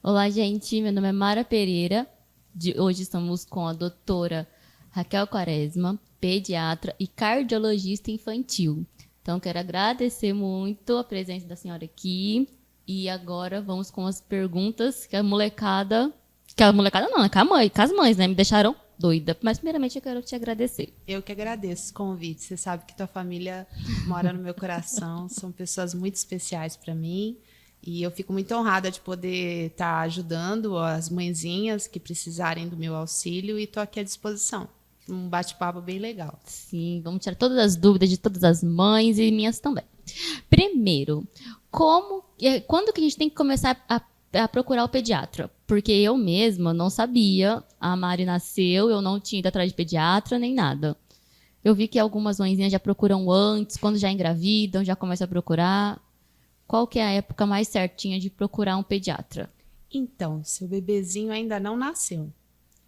Olá, gente. Meu nome é Mara Pereira. Hoje estamos com a doutora Raquel Quaresma, pediatra e cardiologista infantil. Então, quero agradecer muito a presença da senhora aqui. E agora vamos com as perguntas que a molecada... Que a molecada não, né? Com as mães, né? Me deixaram doida. Mas, primeiramente, eu quero te agradecer. Eu que agradeço o convite. Você sabe que tua família mora no meu coração. São pessoas muito especiais para mim. E eu fico muito honrada de poder estar ajudando as mãezinhas que precisarem do meu auxílio. E estou aqui à disposição. Um bate-papo bem legal. Sim, vamos tirar todas as dúvidas de todas as mães e minhas também. Primeiro, quando que a gente tem que começar a procurar o pediatra? Porque eu mesma não sabia, a Mari nasceu, eu não tinha ido atrás de pediatra nem nada. Eu vi que algumas mãezinhas já procuram antes, quando já engravidam, já começam a procurar. Qual que é a época mais certinha de procurar um pediatra? Então, seu bebezinho ainda não nasceu,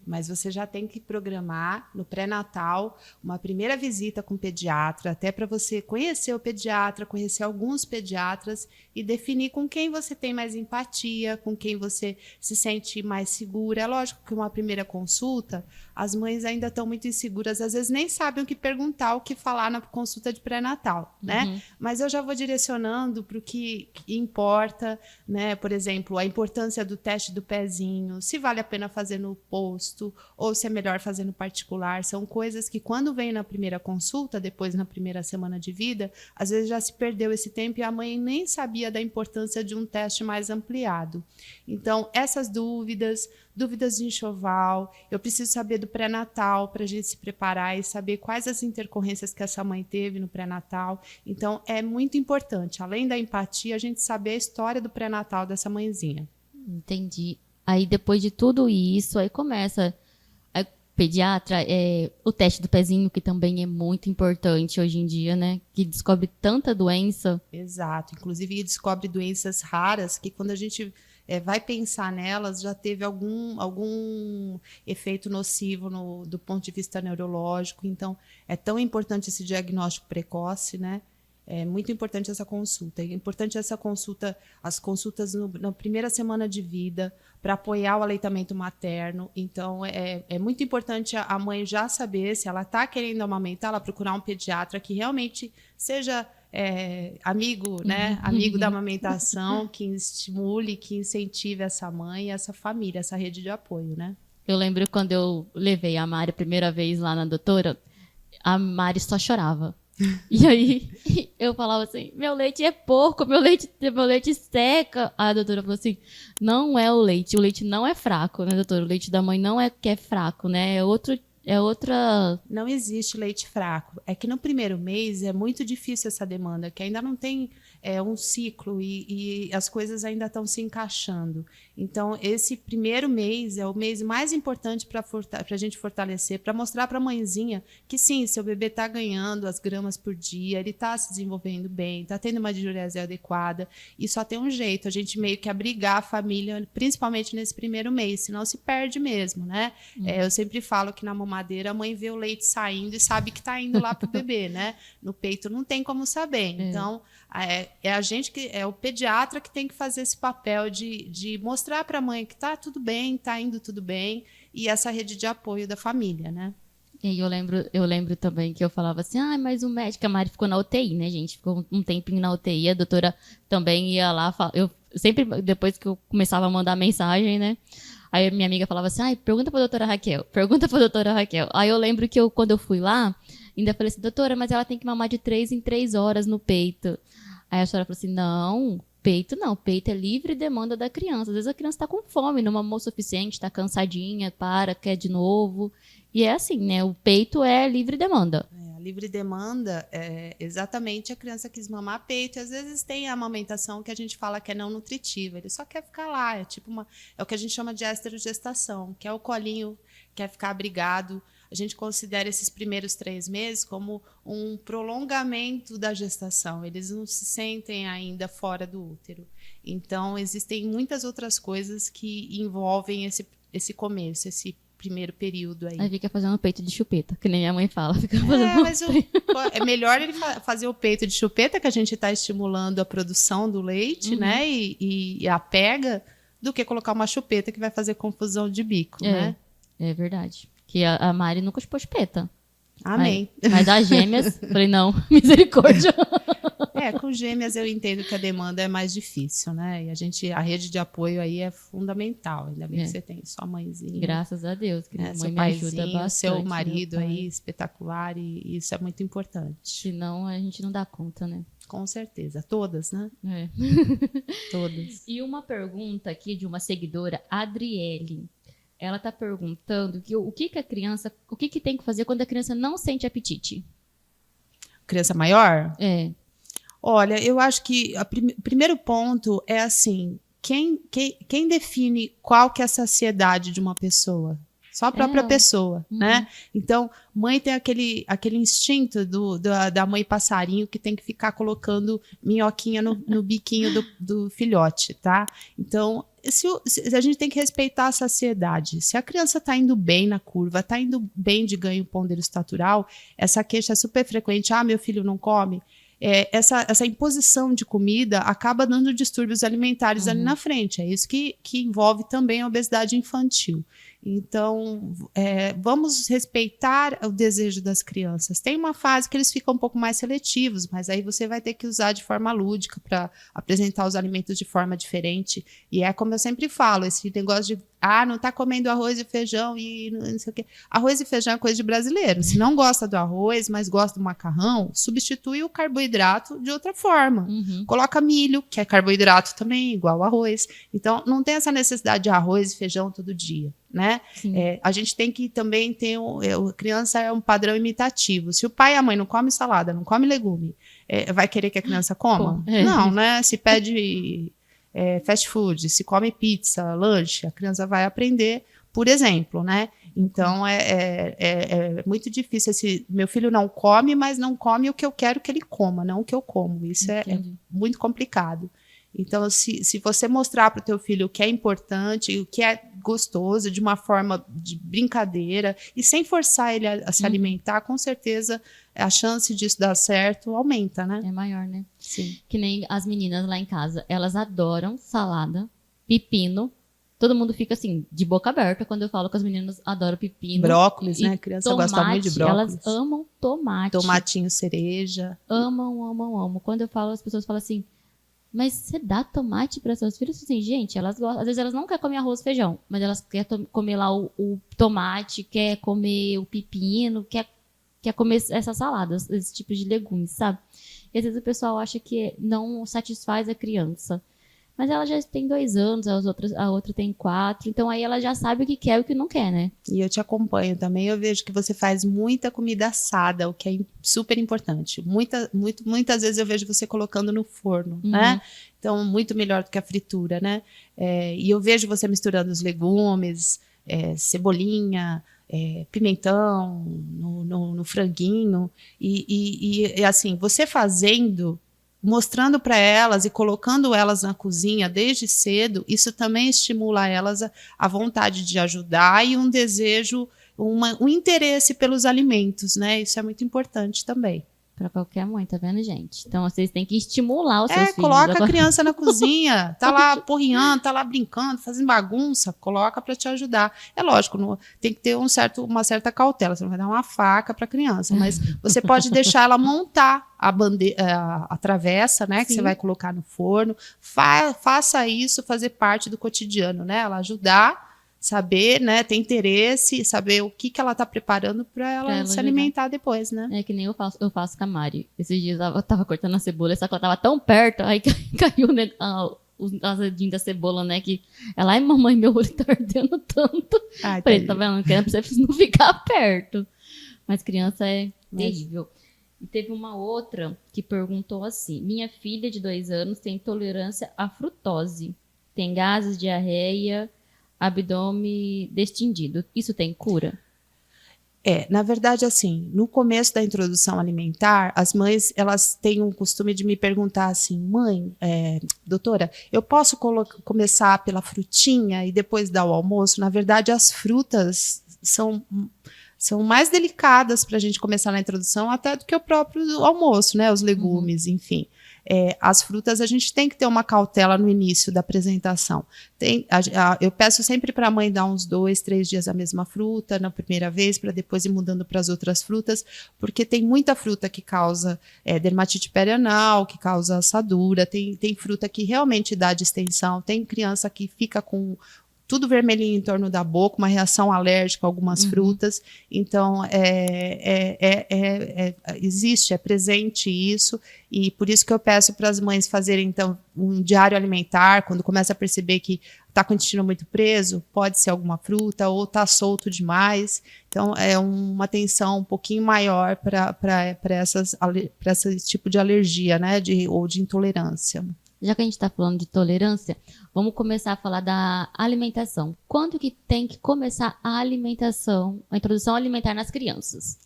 mas você já tem que programar no pré-natal uma primeira visita com o pediatra, até para você conhecer o pediatra, conhecer alguns pediatras e definir com quem você tem mais empatia, com quem você se sente mais segura. É lógico que uma primeira consulta, as mães ainda estão muito inseguras, às vezes nem sabem o que perguntar, o que falar na consulta de pré-natal, né? Mas eu já vou direcionando para o que importa, né? Por exemplo, a importância do teste do pezinho, se vale a pena fazer no posto, ou se é melhor fazer no particular. São coisas que quando vem na primeira consulta, depois na primeira semana de vida, às vezes já se perdeu esse tempo e a mãe nem sabia da importância de um teste mais ampliado. Então, essas dúvidas de enxoval, eu preciso saber do pré-natal para a gente se preparar e saber quais as intercorrências que essa mãe teve no pré-natal. Então, é muito importante, além da empatia, a gente saber a história do pré-natal dessa mãezinha. Entendi. Aí, depois de tudo isso, aí começa a pediatra, o teste do pezinho, que também é muito importante hoje em dia, né? Que descobre tanta doença. Exato. Inclusive, descobre doenças raras que quando a gente vai pensar nelas, já teve algum efeito nocivo do ponto de vista neurológico. Então, é tão importante esse diagnóstico precoce, né? É muito importante essa consulta. É importante essa consulta, as consultas na primeira semana de vida, para apoiar o aleitamento materno. Então, é muito importante a mãe já saber se ela está querendo amamentar, ela procurar um pediatra que realmente seja amigo, né? Amigo da amamentação, que estimule, que incentive essa mãe e essa família, essa rede de apoio, né? Eu lembro quando eu levei a Mari a primeira vez lá na doutora, a Mari só chorava. E aí eu falava assim, meu leite é porco, meu leite seca. A doutora falou assim, não é o leite não é fraco, né, doutora? O leite da mãe não é que é fraco, né? É outra... Não existe leite fraco. É que no primeiro mês é muito difícil essa demanda, que ainda não tem um ciclo e as coisas ainda estão se encaixando. Então, esse primeiro mês é o mês mais importante para a gente fortalecer, para mostrar para a mãezinha que sim, seu bebê está ganhando as gramas por dia, ele está se desenvolvendo bem, está tendo uma diurese adequada, e só tem um jeito, a gente meio que abrigar a família, principalmente nesse primeiro mês, senão se perde mesmo, né? Eu sempre falo que na mamadeira a mãe vê o leite saindo e sabe que está indo lá para o bebê, né? No peito não tem como saber. Então, é o pediatra que tem que fazer esse papel de mostrar para a mãe que está tudo bem, está indo tudo bem, e essa rede de apoio da família, né? E eu lembro também que eu falava assim, mas o médico, a Mari ficou na UTI, né, gente? Ficou um tempinho na UTI, a doutora também ia lá, eu sempre, depois que eu começava a mandar mensagem, né? Aí minha amiga falava assim, pergunta pra doutora Raquel. Aí eu lembro que quando eu fui lá, ainda falei assim, doutora, mas ela tem que mamar de 3 em 3 horas no peito. Aí a senhora falou assim, não, peito é livre demanda da criança. Às vezes a criança está com fome, não mamou o suficiente, está cansadinha, quer de novo. E é assim, né? O peito é livre demanda. A livre demanda é exatamente a criança quis mamar peito. E às vezes tem a amamentação que a gente fala que é não nutritiva. Ele só quer ficar lá. É o que a gente chama de esterogestação, que é o colinho, quer ficar abrigado. A gente considera esses primeiros 3 meses como um prolongamento da gestação. Eles não se sentem ainda fora do útero. Então, existem muitas outras coisas que envolvem esse começo, esse primeiro período aí. Aí fica fazendo peito de chupeta, que nem minha mãe fala. Fica fazendo mas é melhor ele fazer o peito de chupeta, que a gente está estimulando a produção do leite, né? E a pega do que colocar uma chupeta que vai fazer confusão de bico, né? É verdade. Que a Mari nunca chupou chupeta. Amém. Mas as gêmeas, falei, não, misericórdia. Com gêmeas eu entendo que a demanda é mais difícil, né? E a rede de apoio aí é fundamental. Ainda bem que você tem sua mãezinha. Graças a Deus, que minha mãe seu me ajuda paizinho, bastante. seu marido aí, espetacular, e isso é muito importante. Senão a gente não dá conta, né? Com certeza. Todas, né? Todas. E uma pergunta aqui de uma seguidora, Adriele. Ela tá perguntando o que tem que fazer quando a criança não sente apetite? Criança maior? Olha, eu acho que o primeiro ponto é assim, quem define qual que é a saciedade de uma pessoa? Só a própria pessoa, né? Então, mãe tem aquele instinto da mãe passarinho que tem que ficar colocando minhoquinha no biquinho do filhote, tá? Então, a gente tem que respeitar a saciedade. Se a criança está indo bem na curva, está indo bem de ganho ponderostatural, essa queixa é super frequente, meu filho não come, essa imposição de comida acaba dando distúrbios alimentares ali na frente. É isso que envolve também a obesidade infantil. Então, vamos respeitar o desejo das crianças. Tem uma fase que eles ficam um pouco mais seletivos, mas aí você vai ter que usar de forma lúdica para apresentar os alimentos de forma diferente. E é como eu sempre falo, esse negócio de não está comendo arroz e feijão e não sei o quê. Arroz e feijão é coisa de brasileiro. Se não gosta do arroz, mas gosta do macarrão, substitui o carboidrato de outra forma. Coloca milho, que é carboidrato também, igual arroz. Então, não tem essa necessidade de arroz e feijão todo dia, né? A gente tem que também ter... a criança é um padrão imitativo. Se o pai e a mãe não comem salada, não comem legume, vai querer que a criança coma? Não, né? Se pede... fast food, se come pizza, lanche, a criança vai aprender, por exemplo, né? Então, é muito difícil. Meu filho não come, mas não come o que eu quero que ele coma, não o que eu como. Isso é muito complicado. Então, se você mostrar para o teu filho o que é importante, o que é gostoso, de uma forma de brincadeira, e sem forçar ele a se alimentar, com certeza a chance disso dar certo aumenta, né? É maior, né? Sim. Que nem as meninas lá em casa, elas adoram salada, pepino. Todo mundo fica assim, de boca aberta, quando eu falo que as meninas adoram pepino. Brócolis, né? A criança gosta muito de brócolis. Elas amam tomate. Tomatinho cereja. Amam. Quando eu falo, as pessoas falam assim, mas você dá tomate para seus filhos? Assim, gente, elas gostam. Às vezes elas não querem comer arroz e feijão, mas elas querem comer lá o tomate, quer comer o pepino, quer comer essas saladas, esse tipo de legumes, sabe? E às vezes o pessoal acha que não satisfaz a criança. Mas ela já tem 2 anos, a outra tem 4, então aí ela já sabe o que quer e o que não quer, né? E eu te acompanho também, eu vejo que você faz muita comida assada, o que é super importante. Muitas vezes eu vejo você colocando no forno, né? Então, muito melhor do que a fritura, né? E eu vejo você misturando os legumes, cebolinha, pimentão no franguinho, e assim, você fazendo... mostrando para elas e colocando elas na cozinha desde cedo, isso também estimula elas a vontade de ajudar e um desejo, um interesse pelos alimentos, né? Isso é muito importante também. Para qualquer mãe, tá vendo, gente? Então, vocês têm que estimular os seus filhos. Coloca a criança na cozinha, tá lá porrinhando, tá lá brincando, fazendo bagunça, coloca para te ajudar. É lógico, tem que ter uma certa cautela, você não vai dar uma faca para a criança, mas você pode deixar ela montar a travessa, né, que você vai colocar no forno. Faça isso fazer parte do cotidiano, né? Ela ajudar, saber, né, ter interesse, saber o que ela tá preparando para ela se alimentar depois, né? É que nem eu faço com a Mari. Esses dias eu tava cortando a cebola, só que ela tava tão perto, aí caiu os azedinhos da cebola, né, que ela, ai mamãe, meu olho tá ardendo tanto. Falei, tá vendo? Que você precisa não ficar perto. Mas criança é terrível. E teve uma outra que perguntou assim, minha filha de 2 anos tem intolerância à frutose, tem gases, diarreia, abdômen distendido. Isso tem cura? Na verdade, assim, no começo da introdução alimentar, as mães, elas têm um costume de me perguntar assim, mãe, doutora, eu posso começar pela frutinha e depois dar o almoço? Na verdade, as frutas são mais delicadas para a gente começar na introdução até do que o próprio almoço, né? Os legumes, enfim. as frutas, a gente tem que ter uma cautela no início da apresentação. Eu peço sempre para a mãe dar uns 2, 3 dias a mesma fruta na primeira vez, para depois ir mudando para as outras frutas, porque tem muita fruta que causa dermatite perianal, que causa assadura, tem fruta que realmente dá distensão, tem criança que fica com tudo vermelhinho em torno da boca, uma reação alérgica a algumas frutas. Então, existe, é presente isso, e por isso que eu peço para as mães fazerem, então, um diário alimentar, quando começa a perceber que está com o intestino muito preso, pode ser alguma fruta, ou está solto demais. Então, é uma atenção um pouquinho maior para esse tipo de alergia, né, ou de intolerância. Já que a gente está falando de tolerância, vamos começar a falar da alimentação. Quando que tem que começar a alimentação, a introdução alimentar nas crianças?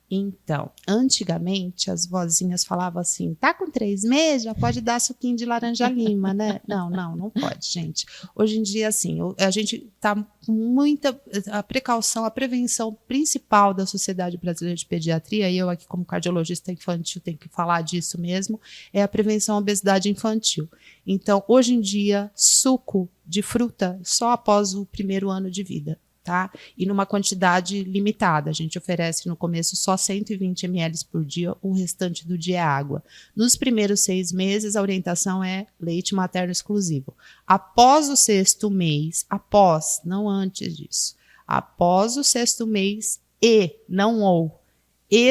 Então, antigamente as vozinhas falavam assim, tá com 3 meses, já pode dar suquinho de laranja-lima, né? Não pode, gente. Hoje em dia, assim, a gente tá com muita a precaução, a prevenção principal da Sociedade Brasileira de Pediatria, e eu aqui como cardiologista infantil tenho que falar disso mesmo, é a prevenção à obesidade infantil. Então, hoje em dia, suco de fruta só após o 1º ano de vida. Tá? E numa quantidade limitada. A gente oferece no começo só 120 ml por dia, o restante do dia é água. Nos primeiros 6 meses, a orientação é leite materno exclusivo. Após o 6º mês, não antes disso, após o 6º mês e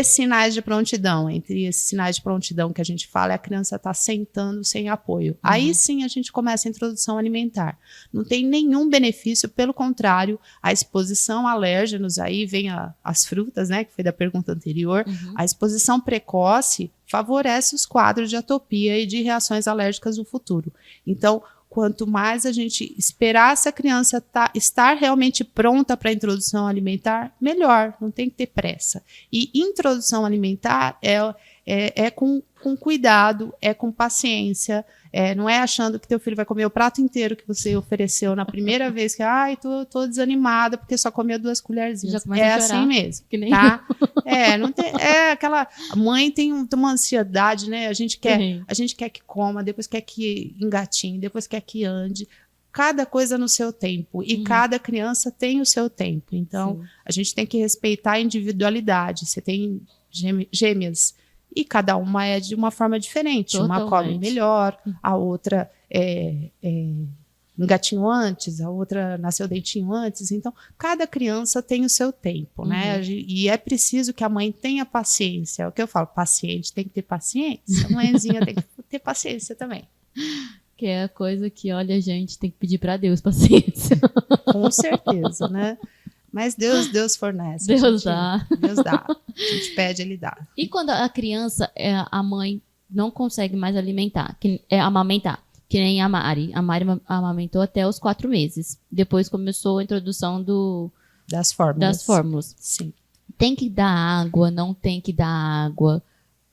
sinais de prontidão. Entre esses sinais de prontidão que a gente fala, a criança está sentando sem apoio. Aí sim a gente começa a introdução alimentar. Não tem nenhum benefício, pelo contrário, a exposição a alérgenos, aí vem as frutas, né, que foi da pergunta anterior, a exposição precoce favorece os quadros de atopia e de reações alérgicas no futuro. Então, quanto mais a gente esperar essa criança estar realmente pronta para a introdução alimentar, melhor, não tem que ter pressa. E introdução alimentar é com cuidado, é com paciência, não é achando que teu filho vai comer o prato inteiro que você ofereceu na primeira vez, que tô desanimada porque só comeu 2 colherzinhas. É assim mesmo, que nem tá? Não tem, aquela mãe tem uma ansiedade, né? A gente quer que coma, depois quer que engatinhe, depois quer que ande. Cada coisa no seu tempo, e cada criança tem o seu tempo. Então, a gente tem que respeitar a individualidade. Você tem gêmeas, e cada uma é de uma forma diferente. Totalmente. Uma come melhor, a outra engatinhou antes, a outra nasceu dentinho antes. Então, cada criança tem o seu tempo, né? E é preciso que a mãe tenha paciência. É o que eu falo, paciente tem que ter paciência. A mãezinha tem que ter paciência também. Que é a coisa que, olha, a gente tem que pedir para Deus paciência. Com certeza, né? Mas Deus fornece. Deus dá. Deus dá. A gente pede, ele dá. E quando a criança, a mãe não consegue mais amamentar, que nem a Mari. A Mari amamentou até os 4 meses. Depois começou a introdução das fórmulas. Sim. Tem que dar água, não tem que dar água?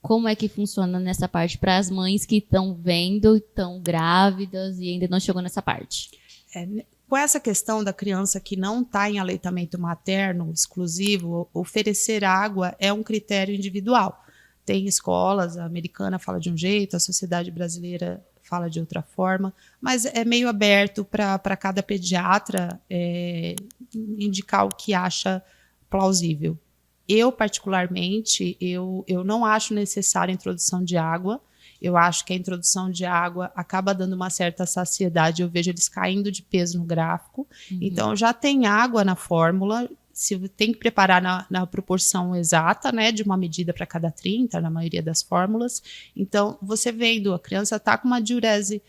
Como é que funciona nessa parte para as mães que estão vendo, estão grávidas e ainda não chegou nessa parte? Com essa questão da criança que não está em aleitamento materno exclusivo, oferecer água é um critério individual. Tem escolas, a americana fala de um jeito, a sociedade brasileira fala de outra forma, mas é meio aberto para cada pediatra indicar o que acha plausível. Eu, particularmente, eu não acho necessária a introdução de água. Eu acho que a introdução de água acaba dando uma certa saciedade. Eu vejo eles caindo de peso no gráfico. Então, já tem água na fórmula. Se tem que preparar na proporção exata, né, de uma medida para cada 30, na maioria das fórmulas. Então, você vendo, a criança está com uma diurese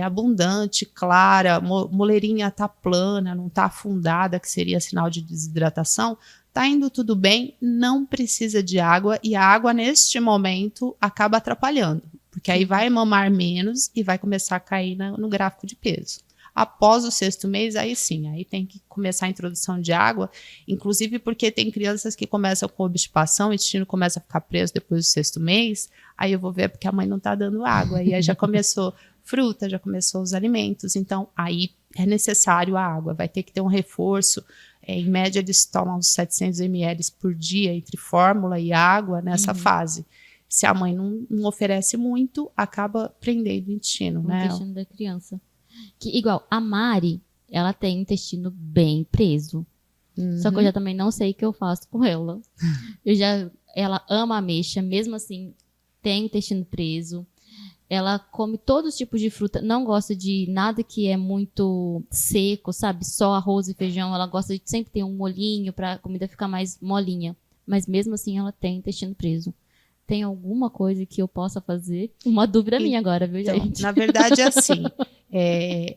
abundante, clara, moleirinha está plana, não está afundada, que seria sinal de desidratação. Está indo tudo bem, não precisa de água, e a água, neste momento, acaba atrapalhando, porque aí vai mamar menos e vai começar a cair no gráfico de peso. Após o 6º mês, aí sim, aí tem que começar a introdução de água, inclusive porque tem crianças que começam com obstipação, o intestino começa a ficar preso depois do 6º mês, aí eu vou ver porque a mãe não está dando água, e aí já começou fruta, já começou os alimentos, então aí é necessário a água, vai ter que ter um reforço. Em média, eles tomam uns 700 ml por dia entre fórmula e água nessa fase. Se a mãe não oferece muito, acaba prendendo o intestino, O né? intestino da criança. Que, igual, a Mari, ela tem o intestino bem preso. Só que eu já também não sei o que eu faço com ela. Ela ama ameixa, mesmo assim, tem o intestino preso. Ela come todos os tipos de fruta, não gosta de nada que é muito seco, sabe? Só arroz e feijão. Ela gosta de sempre ter um molhinho para a comida ficar mais molinha. Mas mesmo assim, ela tem intestino preso. Tem alguma coisa que eu possa fazer? Uma dúvida minha agora, viu, Então, gente? na verdade, é assim.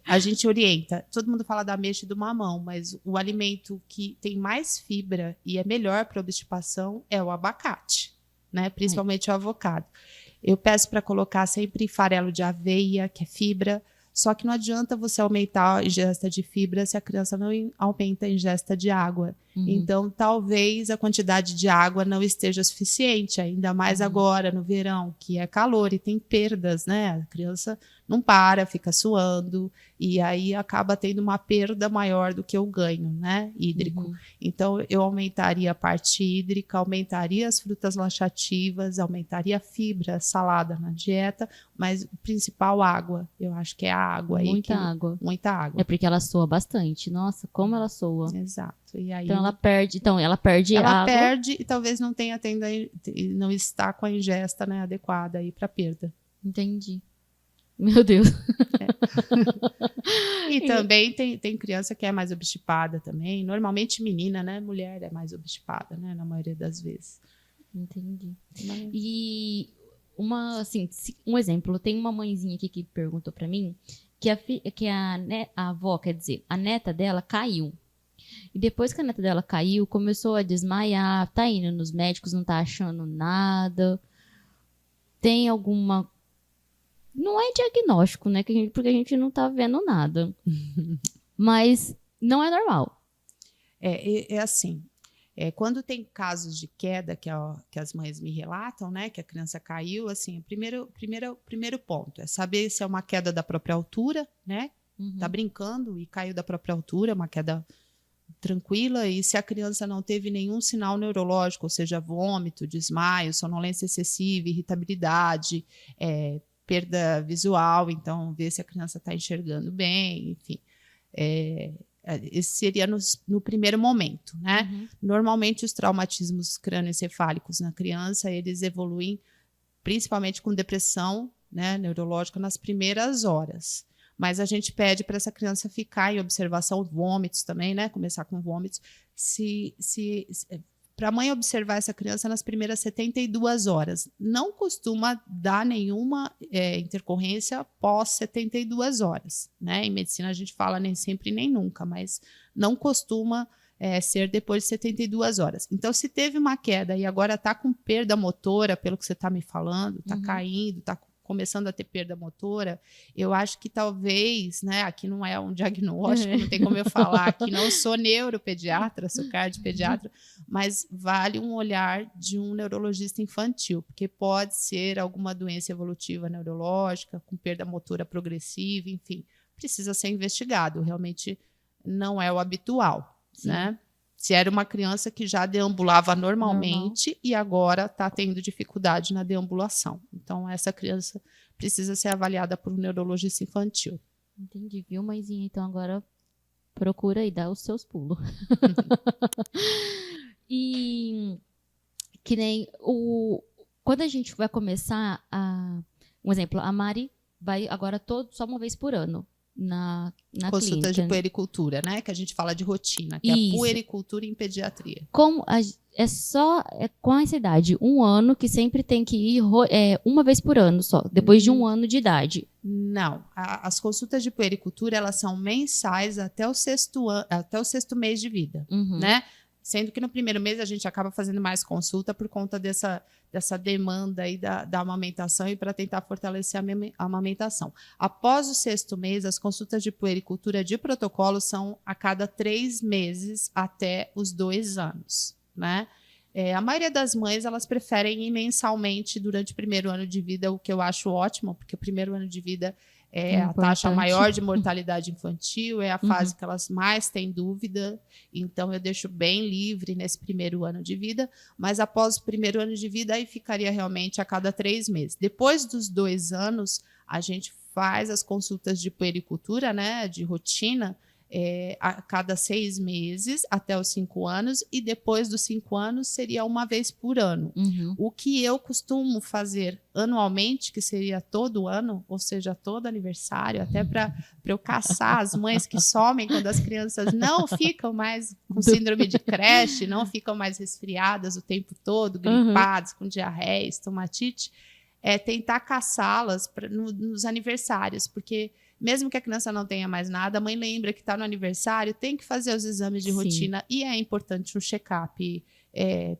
A gente orienta. Todo mundo fala da ameixa e do mamão, mas o alimento que tem mais fibra e é melhor para obstipação é o abacate, né? Principalmente o avocado. Eu peço para colocar sempre farelo de aveia, que é fibra. Só que não adianta você aumentar a ingesta de fibra se a criança não aumenta a ingesta de água. Então, talvez a quantidade de água não esteja suficiente, ainda mais agora, no verão, que é calor e tem perdas, né? A criança não para, fica suando, e aí acaba tendo uma perda maior do que o ganho, né? Hídrico. Então, eu aumentaria a parte hídrica, aumentaria as frutas laxativas, aumentaria a fibra, salada na dieta, mas o principal, água. Eu acho que é a água. Muita água. Muita água. É porque ela soa bastante. Nossa, como ela soa. Exato. E aí, Então ela perde ela água. perde e talvez não tenha não está com a ingesta, né, adequada aí para perda. Entendi. Meu Deus. E também tem criança que é mais obstipada também. Normalmente menina, né? Mulher é mais obstipada, né? Na maioria das vezes. Entendi. Mas... E um exemplo, tem uma mãezinha aqui que perguntou pra mim que a avó, quer dizer, a neta dela caiu. E depois que a neta dela caiu, começou a desmaiar, tá indo nos médicos, não tá achando nada. Tem alguma... Não é diagnóstico, né? Porque a gente não tá vendo nada. Mas não é normal. É assim, quando tem casos de queda que as mães me relatam, né? Que a criança caiu, assim, primeiro ponto é saber se é uma queda da própria altura, né? Tá brincando e caiu da própria altura, uma queda tranquila, e se a criança não teve nenhum sinal neurológico, ou seja, vômito, desmaio, sonolência excessiva, irritabilidade, perda visual, então ver se a criança está enxergando bem, enfim. Esse seria no primeiro momento, né? Normalmente os traumatismos crânioencefálicos na criança, eles evoluem principalmente com depressão, né, neurológica nas primeiras horas. Mas a gente pede para essa criança ficar em observação, vômitos também, né? Começar com vômitos. Para a mãe observar essa criança nas primeiras 72 horas. Não costuma dar nenhuma intercorrência pós 72 horas. Né? Em medicina a gente fala nem sempre nem nunca, mas não costuma ser depois de 72 horas. Então, se teve uma queda e agora está com perda motora, pelo que você está me falando, está caindo, está começando a ter perda motora, eu acho que talvez, né, aqui não é um diagnóstico, não tem como eu falar, aqui não sou neuropediatra, sou cardiopediatra, mas vale um olhar de um neurologista infantil, porque pode ser alguma doença evolutiva neurológica, com perda motora progressiva, enfim, precisa ser investigado, realmente não é o habitual, né? Se era uma criança que já deambulava normalmente e agora está tendo dificuldade na deambulação. Então, essa criança precisa ser avaliada por um neurologista infantil. Entendi, viu, mãezinha? Então, agora procura e dá os seus pulos. E que nem quando a gente vai começar um exemplo, a Mari vai agora só uma vez por ano na consultas clínica. De puericultura, né? Que a gente fala de rotina, que é a puericultura em pediatria. Com essa idade, 1 ano que sempre tem que ir uma vez por ano só, depois de 1 ano de idade. Não, as consultas de puericultura, elas são mensais até o 6º mês de vida, né? Sendo que no primeiro mês a gente acaba fazendo mais consulta por conta dessa demanda aí da amamentação e para tentar fortalecer a amamentação. Após o 6º mês, as consultas de puericultura de protocolo são a cada 3 meses até os 2 anos, né? A maioria das mães, elas preferem ir mensalmente durante o primeiro ano de vida, o que eu acho ótimo, porque o primeiro ano de vida É a taxa Importante. maior de mortalidade infantil, é a fase que elas mais têm dúvida. Então, eu deixo bem livre nesse primeiro ano de vida, mas após o primeiro ano de vida, aí ficaria realmente a cada 3 meses. Depois dos 2 anos, a gente faz as consultas de puericultura, né, de rotina, a cada 6 meses até os 5 anos, e depois dos 5 anos seria uma vez por ano. O que eu costumo fazer anualmente, que seria todo ano, ou seja, todo aniversário, até para eu caçar as mães que somem quando as crianças não ficam mais com síndrome de creche, não ficam mais resfriadas o tempo todo, gripadas, com diarreia, estomatite, tentar caçá-las nos aniversários, porque mesmo que a criança não tenha mais nada, a mãe lembra que está no aniversário, tem que fazer os exames de rotina e é importante um check-up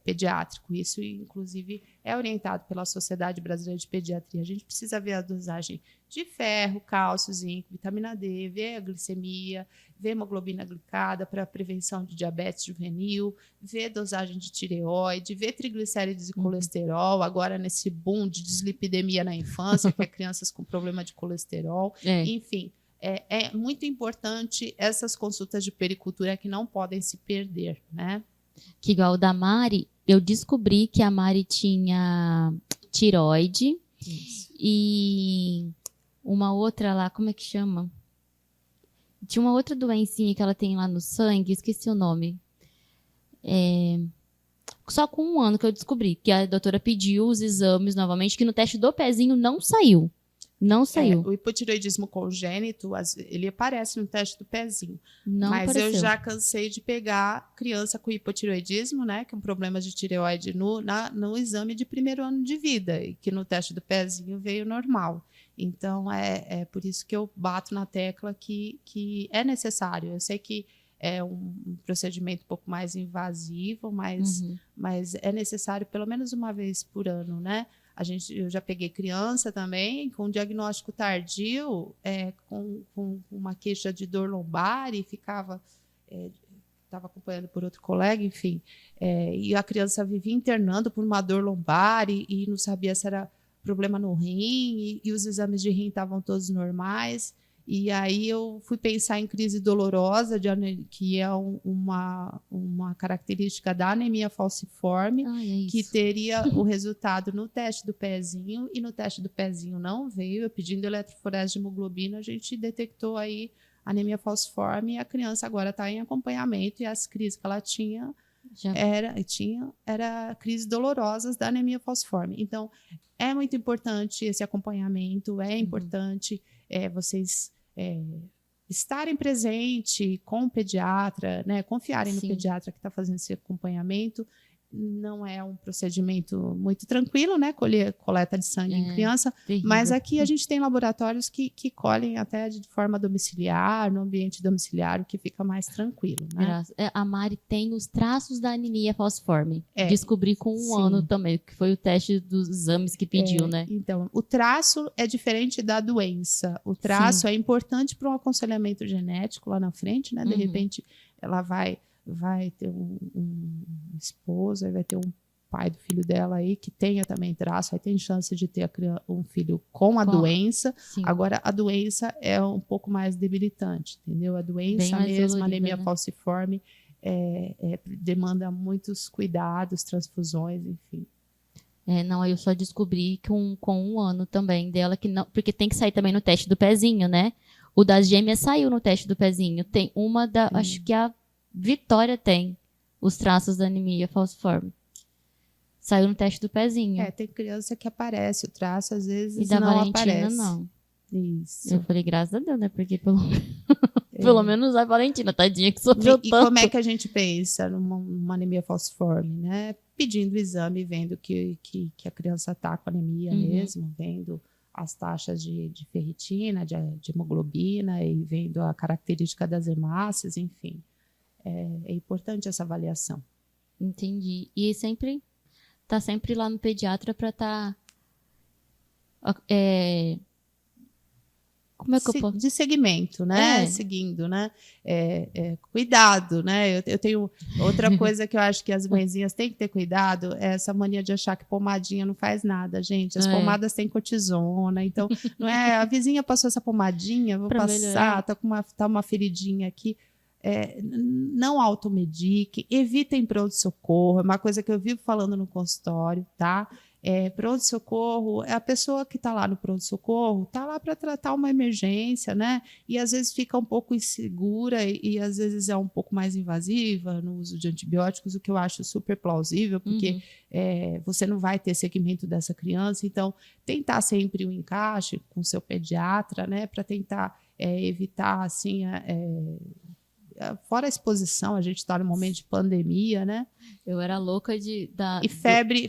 pediátrico. Isso, inclusive, é orientado pela Sociedade Brasileira de Pediatria. A gente precisa ver a dosagem de ferro, cálcio, zinco, vitamina D, ver a glicemia, ver a hemoglobina glicada para prevenção de diabetes juvenil, ver dosagem de tireoide, ver triglicérides e colesterol, agora nesse boom de dislipidemia na infância, que é crianças com problema de colesterol. Enfim, é muito importante essas consultas de pericultura que não podem se perder, né? Que igual o da Mari, eu descobri que a Mari tinha tireoide. Isso. E uma outra lá, como é que chama? Tinha uma outra doencinha que ela tem lá no sangue, esqueci o nome. Só com 1 ano que eu descobri, que a doutora pediu os exames novamente, que no teste do pezinho não saiu. Não saiu. O hipotireoidismo congênito, ele aparece no teste do pezinho. Não mas apareceu. eu já cansei de pegar criança com hipotireoidismo, né, que é um problema de tireoide no exame de primeiro ano de vida, e que no teste do pezinho veio normal. Então, é por isso que eu bato na tecla que é necessário. Eu sei que é um procedimento um pouco mais invasivo, mas é necessário pelo menos uma vez por ano, né? Eu já peguei criança também com diagnóstico tardio, com uma queixa de dor lombar e estava acompanhando por outro colega, enfim, e a criança vivia internando por uma dor lombar e não sabia se era problema no rim, e os exames de rim estavam todos normais. E aí eu fui pensar em crise dolorosa, que é uma característica da anemia falciforme, que teria o resultado no teste do pezinho, e no teste do pezinho não veio. Eu pedindo eletroforese de hemoglobina, a gente detectou aí anemia falciforme, e a criança agora está em acompanhamento, e as crises que ela tinha era crises dolorosas da anemia falciforme. Então, é muito importante esse acompanhamento, é importante vocês estarem presentes com o pediatra, né? Confiarem no pediatra que está fazendo esse acompanhamento. Não é um procedimento muito tranquilo, né? Coleta de sangue em criança, terrível. Mas aqui a gente tem laboratórios que colhem até de forma domiciliar, no ambiente domiciliar, o que fica mais tranquilo, né? A Mari tem os traços da anemia falciforme. Descobri com 1 ano também, que foi o teste dos exames que pediu, né? Então, o traço é diferente da doença. O traço é importante para um aconselhamento genético lá na frente, né? De repente, ela vai ter um esposo, aí vai ter um pai do filho dela aí que tenha também traço, aí tem chance de ter um filho com a doença. Agora, a doença é um pouco mais debilitante, entendeu? A doença mesmo, a anemia falciforme, demanda muitos cuidados, transfusões, enfim. Não, eu só descobri com 1 ano também dela, que não, porque tem que sair também no teste do pezinho, né? O das gêmeas saiu no teste do pezinho. Tem uma acho que a Vitória tem os traços da anemia falciforme. Saiu no teste do pezinho. Tem criança que aparece o traço, às vezes e da não Valentina, aparece. Não. Isso. Eu falei, graças a Deus, né? Porque pelo menos a Valentina, tadinha, que sofreu tanto. E como é que a gente pensa numa anemia falciforme, né? Pedindo o exame, vendo que a criança está com anemia mesmo, vendo as taxas de ferritina, de hemoglobina, e vendo a característica das hemácias, enfim. É importante essa avaliação. Entendi. E tá sempre lá no pediatra para estar Como é que eu posso? De segmento, né? Seguindo, né? Cuidado, né? Eu tenho outra coisa que eu acho que as mãezinhas têm que ter cuidado, é essa mania de achar que pomadinha não faz nada, gente. As pomadas têm cortisona, então não é a vizinha passou essa pomadinha, vou pra passar, tá uma feridinha aqui. Não automedique, evitem pronto-socorro, é uma coisa que eu vivo falando no consultório, tá? Pronto-socorro, a pessoa que está lá no pronto-socorro está lá para tratar uma emergência, né? E às vezes fica um pouco insegura e às vezes é um pouco mais invasiva no uso de antibióticos, o que eu acho super plausível, porque você não vai ter segmento dessa criança, então tentar sempre um encaixe com o seu pediatra, né? Para tentar evitar, assim, fora a exposição, a gente está no momento de pandemia, né? Eu era louca E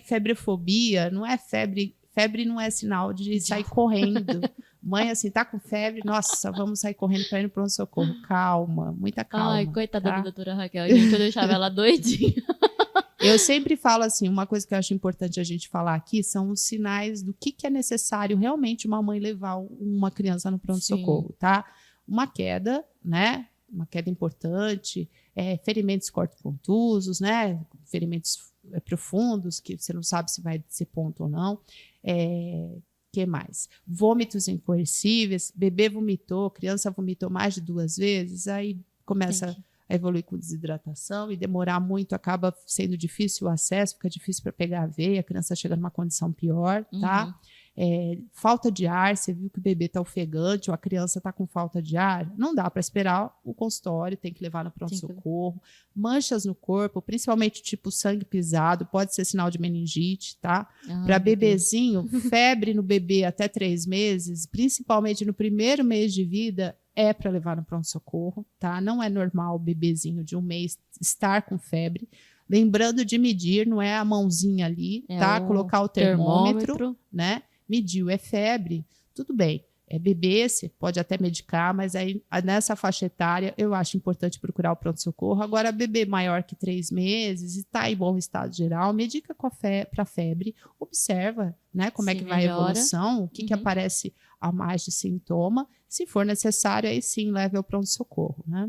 febrefobia, não é febre não é sinal de sair correndo. Mãe, assim, tá com febre, nossa, vamos sair correndo para ir no pronto-socorro. Calma, muita calma. Ai, coitada da doutora Raquel, gente, eu deixava ela doidinha. Eu sempre falo assim, uma coisa que eu acho importante a gente falar aqui são os sinais do que é necessário realmente uma mãe levar uma criança no pronto-socorro, tá? Uma queda, né? Uma queda importante, ferimentos cortocontusos, né? Ferimentos profundos, que você não sabe se vai ser ponto ou não. Que mais? Vômitos incoercíveis, bebê vomitou, criança vomitou mais de 2 vezes, aí começa a evoluir com desidratação e demorar muito, acaba sendo difícil o acesso, fica difícil para pegar a veia, a criança chega numa condição pior, tá? Falta de ar, você viu que o bebê está ofegante ou a criança está com falta de ar, não dá para esperar o consultório, tem que levar no pronto-socorro. Manchas no corpo, principalmente tipo sangue pisado, pode ser sinal de meningite, tá? Para bebezinho, febre no bebê até 3 meses, principalmente no primeiro mês de vida, para levar no pronto-socorro, tá? Não é normal o bebezinho de 1 mês estar com febre. Lembrando de medir, não é a mãozinha ali, tá? Colocar o termômetro, né? Mediu, febre, tudo bem. Bebê, você pode até medicar, mas aí nessa faixa etária eu acho importante procurar o pronto-socorro. Agora, bebê maior que 3 meses e está em bom estado geral, medica para febre, observa, né, como é que vai a evolução, o que aparece a mais de sintoma. Se for necessário, aí sim leve ao pronto-socorro, né?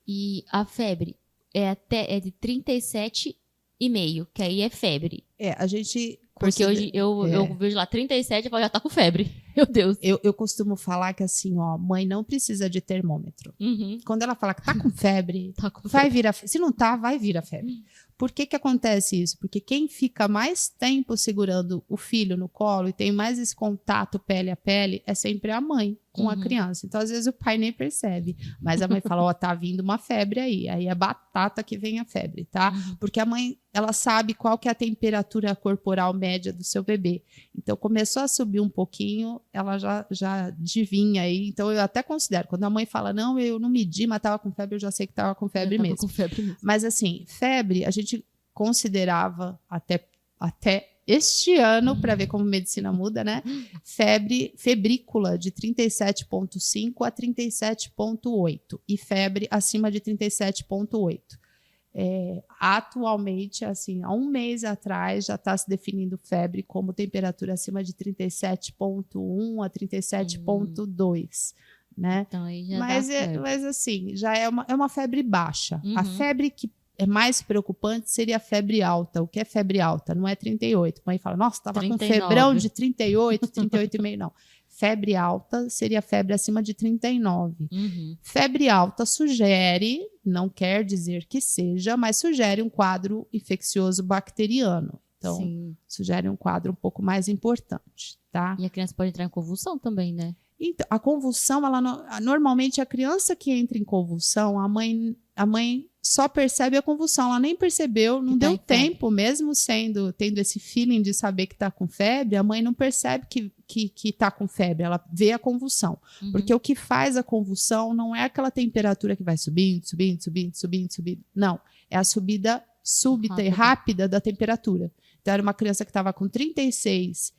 E a febre é de 37,5, que aí é febre. A gente... Porque hoje eu vejo lá 37 e falo, já tá com febre. Meu Deus. Eu costumo falar que assim, ó, mãe não precisa de termômetro. Quando ela fala que tá com febre, vai vir a febre. Se não tá, vai vir a febre. Por que acontece isso? Porque quem fica mais tempo segurando o filho no colo e tem mais esse contato pele a pele é sempre a mãe com a criança. Então, às vezes, o pai nem percebe. Mas a mãe fala, ó, tá vindo uma febre aí. Aí é batata que vem a febre, tá? Porque a mãe, ela sabe qual que é a temperatura corporal média do seu bebê. Então, começou a subir um pouquinho, ela já adivinha aí. Então, eu até considero, quando a mãe fala, não, eu não medi, mas tava com febre, eu já sei que tava com febre mesmo. Com febre mesmo. Mas, assim, febre, a gente considerava até este ano, para ver como medicina muda, né? Febrícula de 37,5 a 37,8 e febre acima de 37,8. Atualmente, assim, há 1 mês atrás, já está se definindo febre como temperatura acima de 37,1 a 37,2, né? Então, aí já mas assim, já é uma febre baixa. A febre que é mais preocupante seria a febre alta. O que é febre alta? Não é 38. A mãe fala, nossa, estava com febrão de 38, 38,5. Não. Febre alta seria febre acima de 39. Febre alta sugere, não quer dizer que seja, mas sugere um quadro infeccioso bacteriano. Então, sugere um quadro um pouco mais importante, tá? E a criança pode entrar em convulsão também, né? Então, a convulsão, normalmente a criança que entra em convulsão, a mãe só percebe a convulsão, ela nem percebeu, não deu tempo, mesmo tendo esse feeling de saber que está com febre, a mãe não percebe que está com febre, ela vê a convulsão. Porque o que faz a convulsão não é aquela temperatura que vai subindo, não, é a subida súbita e rápida da temperatura. Então, era uma criança que estava com 36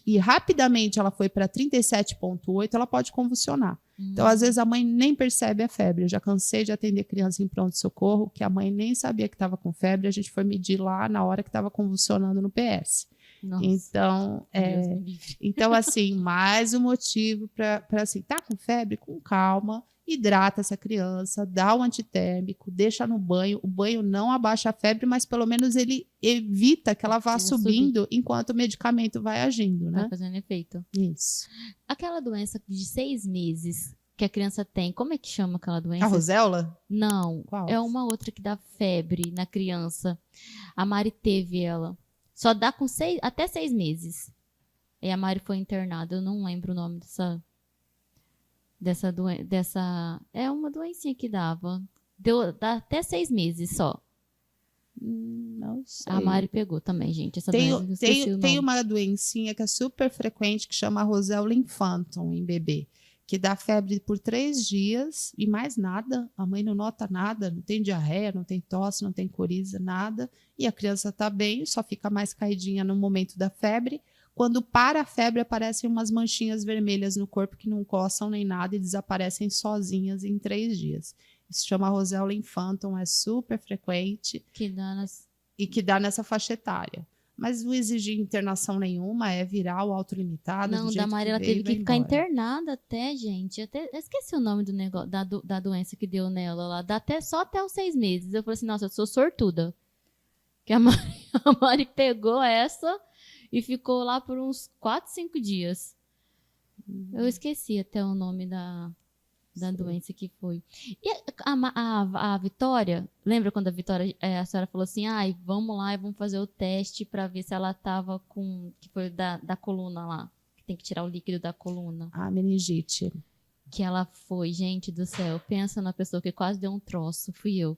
e rapidamente ela foi para 37,8, ela pode convulsionar. Então, às vezes, a mãe nem percebe a febre. Eu já cansei de atender criança em pronto-socorro, que a mãe nem sabia que estava com febre, a gente foi medir lá na hora que estava convulsionando no PS. Nossa, Então, Deus me livre. então, assim, mais um motivo para assim, tá com febre, com calma, hidrata essa criança, dá o antitérmico, deixa no banho. O banho não abaixa a febre, mas pelo menos ele evita que ela vá Precisa subindo enquanto o medicamento vai agindo, Vai né? fazendo efeito. Isso. Aquela doença de 6 meses que a criança tem, como é que chama aquela doença? A roséola? Não, Qual? é uma outra que dá febre na criança. A Mari teve ela. Só dá com até 6 meses. E a Mari foi internada. Eu não lembro o nome dessa doença. É uma doencinha que dava. Dá até 6 meses só. Não sei. A Mari pegou também, gente. Essa Tem, doença, eu esqueci o tem nome. uma doencinha que é super frequente que chama roséola infantum em bebê, que dá febre por 3 dias e mais nada. A mãe não nota nada, não tem diarreia, não tem tosse, não tem coriza, nada. E a criança está bem, só fica mais caidinha no momento da febre. Quando para a febre, aparecem umas manchinhas vermelhas no corpo que não coçam nem nada e desaparecem sozinhas em 3 dias. Isso se chama roséola infantum, é super frequente Que dá nas... e que dá nessa faixa etária. Mas não exige internação nenhuma, é viral, autolimitado. Não, do da jeito Mari ela veio, teve vai que ficar embora. internada até, gente. Eu esqueci o nome do negócio, da doença que deu nela lá. Dá só até os 6 meses. Eu falei assim, nossa, eu sou sortuda. Que a Mari pegou essa e ficou lá por uns 4, 5 dias. Eu esqueci até o nome da doença que foi. E a Vitória, lembra quando a Vitória, a senhora falou assim, ai, vamos lá e vamos fazer o teste pra ver se ela tava com, que foi da coluna lá, que tem que tirar o líquido da coluna. A meningite. Que ela foi, gente do céu, pensa na pessoa que quase deu um troço, fui eu.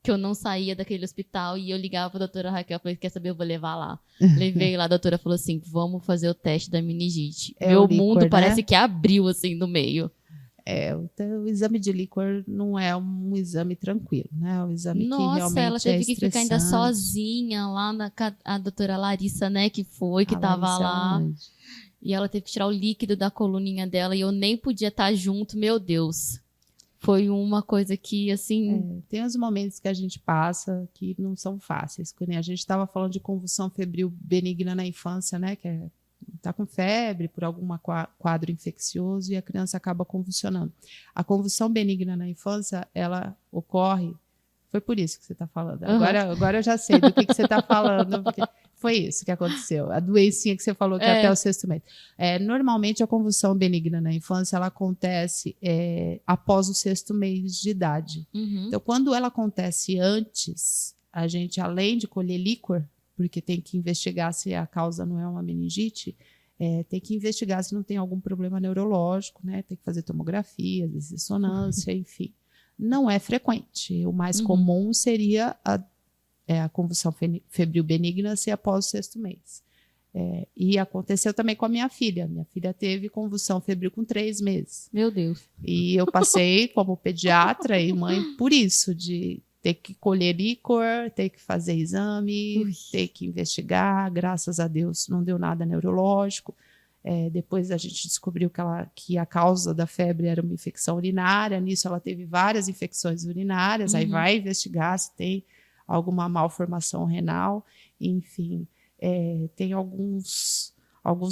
Que eu não saía daquele hospital e eu ligava pra doutora Raquel, falei, quer saber, eu vou levar lá. Levei lá, a doutora falou assim, vamos fazer o teste da meningite. É Meu o líquor, mundo né? parece que abriu, assim, no meio. O exame de líquor não é um exame tranquilo, né? É um exame que Nossa, realmente ela teve é que ficar ainda estressante. sozinha lá a doutora Larissa, né, que tava Larissa lá. Ange. E ela teve que tirar o líquido da coluninha dela e eu nem podia estar junto, meu Deus. Foi uma coisa que, assim... Tem uns momentos que a gente passa que não são fáceis. Quando a gente estava falando de convulsão febril benigna na infância, né? Que tá com febre por algum quadro infeccioso e a criança acaba convulsionando. A convulsão benigna na infância, ela ocorre... Foi por isso que você está falando. Uhum. Agora eu já sei do que você está falando. Porque foi isso que aconteceu. A doencinha que você falou que é até o 6º mês. Normalmente, a convulsão benigna na infância ela acontece após o 6º mês de idade. Uhum. Então, quando ela acontece antes, a gente, além de colher líquor, porque tem que investigar se a causa não é uma meningite, tem que investigar se não tem algum problema neurológico, né? Tem que fazer tomografia, ressonância, enfim. Não é frequente. O mais comum seria a convulsão febril benigna ser após o 6º mês. E aconteceu também com a minha filha. Minha filha teve convulsão febril com 3 meses. Meu Deus. E eu passei como pediatra e mãe por isso, de ter que colher líquor, ter que fazer exame, ter que investigar. Graças a Deus não deu nada neurológico. Depois a gente descobriu que a causa da febre era uma infecção urinária. Nisso ela teve várias infecções urinárias. Aí vai investigar se tem alguma malformação renal. Enfim, tem alguns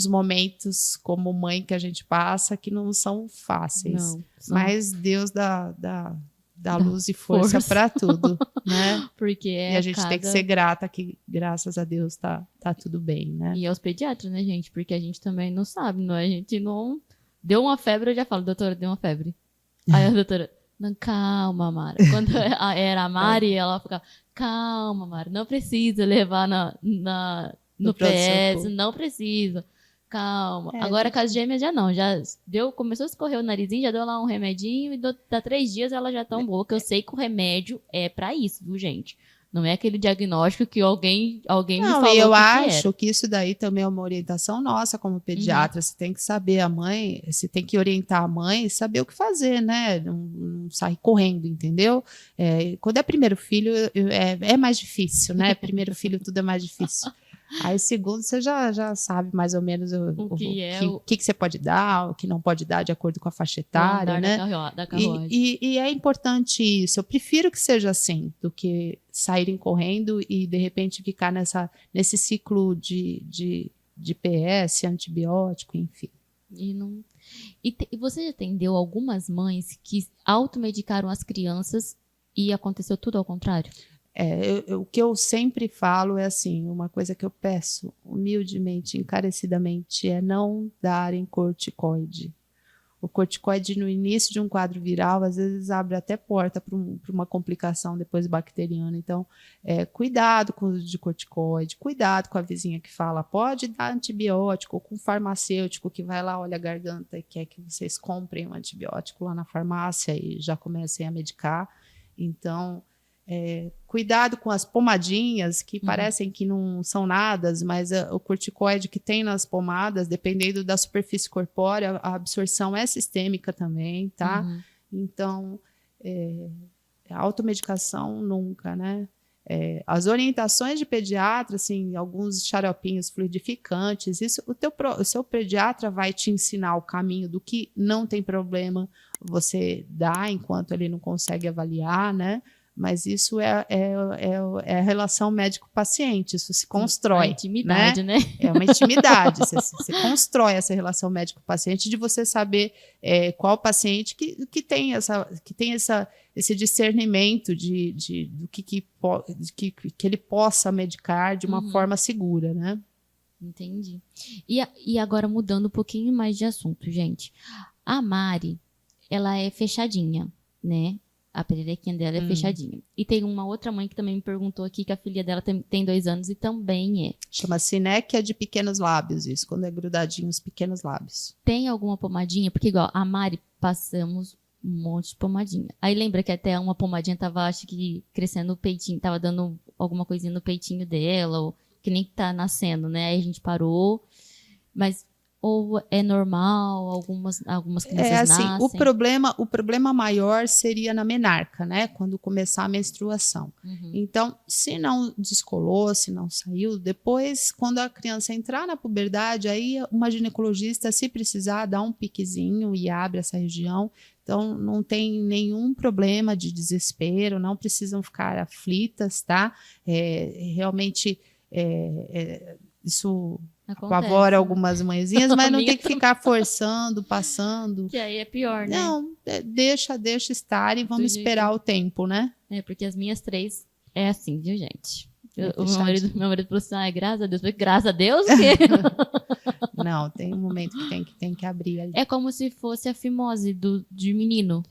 momentos como mãe que a gente passa que não são fáceis. Não, mas Deus dá luz e força para tudo, né? Porque e a gente tem que ser grata que, graças a Deus, tá tudo bem, né? E aos pediatras, né, gente? Porque a gente também não sabe, não é? A gente não... Deu uma febre, eu já falo, doutora, deu uma febre. Aí a doutora, não, calma, Mara. Quando era a Mari, ela ficava, calma, Mara, não precisa levar no PS, não precisa. Calma. Agora, com as gêmeas já não. Já começou a escorrer o narizinho, já deu lá um remedinho e dá 3 dias ela já tão boa. Que eu sei que o remédio é pra isso, viu, gente? Não é aquele diagnóstico que alguém me falou e eu que acho que isso daí também é uma orientação nossa como pediatra. Você tem que saber você tem que orientar a mãe e saber o que fazer, né? Não sair correndo, entendeu? Quando é primeiro filho, é mais difícil, né? Primeiro filho, tudo é mais difícil. Aí, segundo, você já sabe mais ou menos o que você pode dar, o que não pode dar de acordo com a faixa etária, né? Da carruagem. E é importante isso. Eu prefiro que seja assim, do que saírem correndo e, de repente, ficar nesse ciclo de PS, antibiótico, enfim. E você já atendeu algumas mães que automedicaram as crianças e aconteceu tudo ao contrário? O que eu sempre falo é assim, uma coisa que eu peço humildemente, encarecidamente, é não darem corticoide. O corticoide no início de um quadro viral, às vezes abre até porta para uma complicação depois bacteriana. Então, cuidado com o uso de corticoide, cuidado com a vizinha que fala, pode dar antibiótico, ou com o farmacêutico que vai lá, olha a garganta e quer que vocês comprem um antibiótico lá na farmácia e já comecem a medicar. Então, cuidado com as pomadinhas que parecem que não são nada, mas o corticoide que tem nas pomadas, dependendo da superfície corpórea, a absorção é sistêmica também, tá? Então, a automedicação nunca, né? As orientações de pediatra, assim, alguns xaropinhos fluidificantes, isso o seu pediatra vai te ensinar o caminho do que não tem problema você dar enquanto ele não consegue avaliar, né? Mas isso é a relação médico-paciente, isso se constrói. É intimidade, né? É uma intimidade, você constrói essa relação médico-paciente de você saber qual paciente que tem esse discernimento do que ele possa medicar de uma forma segura, né? Entendi. E agora mudando um pouquinho mais de assunto, gente. A Mari, ela é fechadinha, né? A pererequinha dela é fechadinha. E tem uma outra mãe que também me perguntou aqui que a filha dela tem 2 anos e também é. Chama sinéquia de pequenos lábios, isso, quando é grudadinho os pequenos lábios. Tem alguma pomadinha? Porque igual a Mari, passamos um monte de pomadinha. Aí lembra que até uma pomadinha tava, acho que, crescendo no peitinho, tava dando alguma coisinha no peitinho dela, ou que nem tá nascendo, né? Aí a gente parou, mas... Ou é normal, algumas crianças nascem? O problema maior seria na menarca, né? Quando começar a menstruação. Então, se não descolou, se não saiu, depois, quando a criança entrar na puberdade, aí uma ginecologista, se precisar, dá um piquezinho e abre essa região. Então, não tem nenhum problema de desespero, não precisam ficar aflitas, tá? Realmente, isso... apavora algumas mãezinhas, mas não tem que ficar forçando, passando. Que aí é pior, né? Não, deixa estar e vamos esperar o tempo, né? Porque as minhas 3 é assim, viu, gente? O meu marido falou assim, graças a Deus. Falei, graças a Deus? Não, tem um momento que tem que abrir ali. É como se fosse a fimose de menino.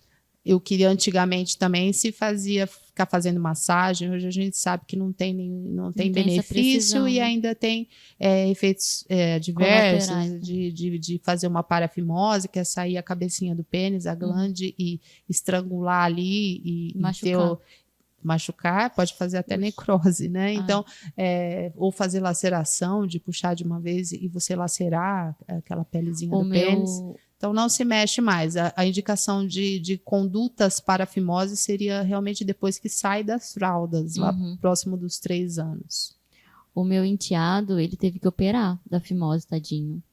Eu queria antigamente também se ficar fazendo massagem. Hoje a gente sabe que não tem benefício e ainda tem efeitos adversos de fazer uma parafimose, que é sair a cabecinha do pênis, a glande, e estrangular ali e machucar, pode fazer até necrose, né? Então, ou fazer laceração, de puxar de uma vez e você lacerar aquela pelezinha do pênis. Então, não se mexe mais. A indicação de condutas para a fimose seria realmente depois que sai das fraldas, lá próximo dos 3 anos. O meu enteado, ele teve que operar da fimose, tadinho.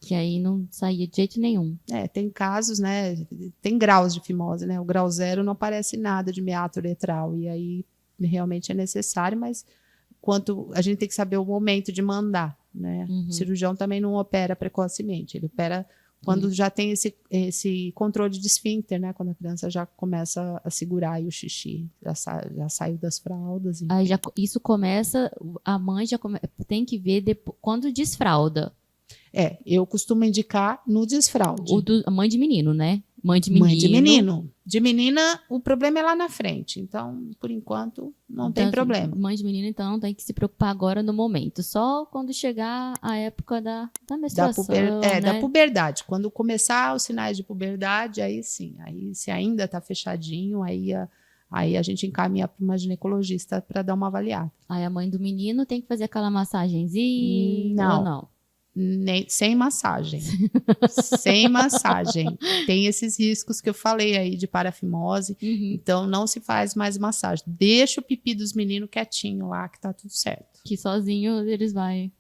Que aí não saía de jeito nenhum. Tem casos, né? Tem graus de fimose, né? O grau 0 não aparece nada de meato uretral. E aí realmente é necessário, mas a gente tem que saber o momento de mandar, né? O cirurgião também não opera precocemente, ele opera quando já tem esse controle de esfíncter, né? Quando a criança já começa a segurar aí o xixi, já saiu das fraldas. Aí isso começa, a mãe tem que ver quando desfralda. Eu costumo indicar no desfraude. A mãe de menino, né? Mãe de menino. De menina, o problema é lá na frente. Então, por enquanto, não tem problema. Mãe de menino, então, não tem que se preocupar agora no momento. Só quando chegar a época da menstruação, da puberdade. Quando começar os sinais de puberdade, aí sim. Aí, se ainda está fechadinho, aí a gente encaminha para uma ginecologista para dar uma avaliada. Aí a mãe do menino tem que fazer aquela massagenzinha ou não? Sem massagem. Sem massagem. Tem esses riscos que eu falei aí de parafimose. Então, não se faz mais massagem. Deixa o pipi dos meninos quietinho lá, que tá tudo certo. Que sozinho eles vai...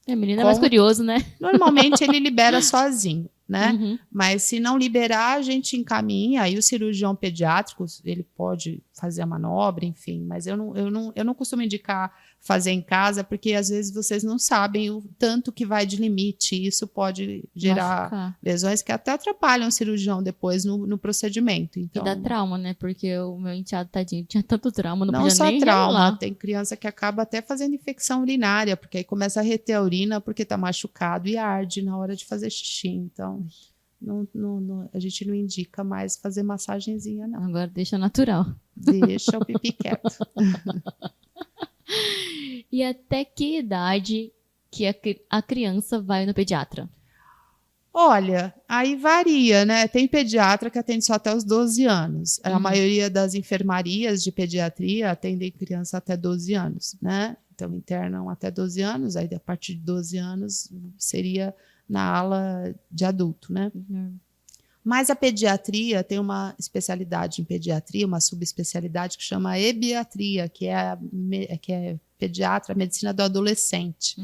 menino é mais curioso, né? Normalmente ele libera sozinho, né? Mas se não liberar, a gente encaminha. Aí o cirurgião pediátrico, ele pode fazer a manobra, enfim. Mas eu não costumo indicar fazer em casa, porque às vezes vocês não sabem o tanto que vai de limite. Isso pode gerar lesões que até atrapalham o cirurgião depois no procedimento. Então, e dá trauma, né? Porque o meu enteado, tadinho, tinha tanto trauma, não podia nem nem trauma, revelar. Tem criança que acaba até fazendo infecção urinária, porque aí começa a reter a urina porque tá machucado e arde na hora de fazer xixi. Então, a gente não indica mais fazer massagenzinha, não. Agora deixa natural. Deixa o pipi quieto. E até que idade que a criança vai no pediatra? Olha, aí varia, né? Tem pediatra que atende só até os 12 anos. A maioria das enfermarias de pediatria atendem criança até 12 anos, né? Então, internam até 12 anos, aí a partir de 12 anos seria na ala de adulto, né? Mas a pediatria tem uma especialidade em pediatria, uma subespecialidade que chama ebiatria, que é pediatra, medicina do adolescente.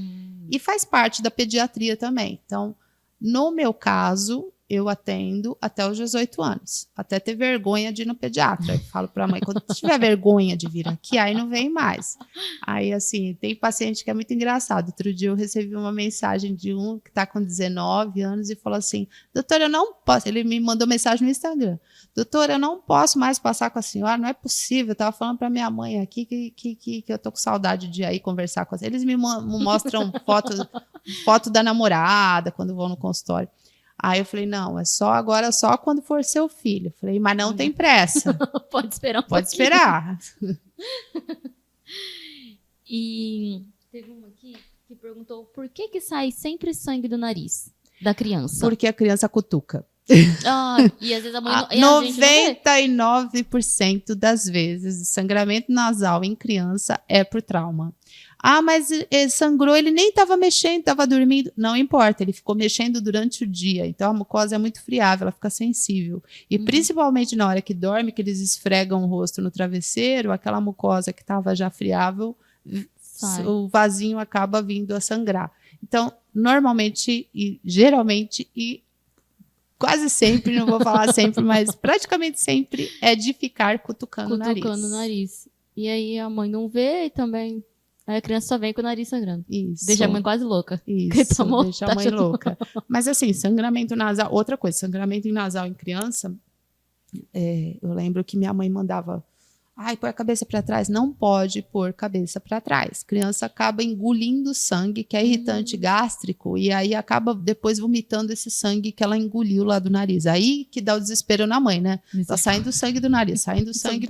E faz parte da pediatria também. Então, no meu caso, eu atendo até os 18 anos, até ter vergonha de ir no pediatra. Eu falo para a mãe, quando tiver vergonha de vir aqui, aí não vem mais. Aí, assim, tem paciente que é muito engraçado. Outro dia eu recebi uma mensagem de um que está com 19 anos e falou assim, doutora, eu não posso... Ele me mandou mensagem no Instagram. Doutora, eu não posso mais passar com a senhora, não é possível. Eu estava falando para minha mãe aqui que eu tô com saudade de ir aí conversar com eles. Eles me mostram foto da namorada quando vão no consultório. Aí eu falei, não, é só agora, só quando for seu filho. Eu falei, mas não tem pressa. Pode esperar Pode esperar. E teve uma aqui que perguntou por que sai sempre sangue do nariz da criança? Porque a criança cutuca. E às vezes a mãe não, 99% das vezes, sangramento nasal em criança é por trauma. Mas ele sangrou, ele nem estava mexendo, estava dormindo. Não importa, ele ficou mexendo durante o dia. Então, a mucosa é muito friável, ela fica sensível. E principalmente na hora que dorme, que eles esfregam o rosto no travesseiro, aquela mucosa que estava já friável, o vasinho acaba vindo a sangrar. Então, normalmente, e geralmente, e quase sempre, não vou falar sempre, mas praticamente sempre, é de ficar cutucando o nariz. Cutucando o nariz. E aí a mãe não vê e também... Aí a criança só vem com o nariz sangrando. Isso. Deixa a mãe quase louca. Isso, deixa a mãe louca. Mas assim, sangramento nasal... Outra coisa, sangramento nasal em criança, eu lembro que minha mãe mandava... põe a cabeça para trás. Não pode pôr cabeça para trás. Criança acaba engolindo sangue, que é irritante gástrico, e aí acaba depois vomitando esse sangue que ela engoliu lá do nariz. Aí que dá o desespero na mãe, né? Tá saindo sangue do nariz, saindo sangue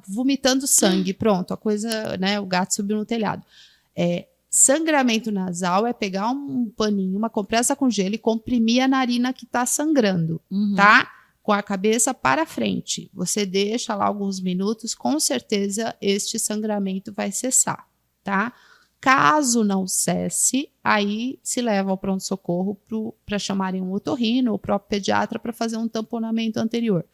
vomitando sangue. Pronto, a coisa, né? O gato subiu no telhado. Sangramento nasal é pegar um paninho, uma compressa com gelo e comprimir a narina que tá sangrando, tá? Com a cabeça para frente. Você deixa lá alguns minutos, com certeza este sangramento vai cessar, tá? Caso não cesse, aí se leva ao pronto-socorro para chamarem um otorrino ou o próprio pediatra para fazer um tamponamento anterior,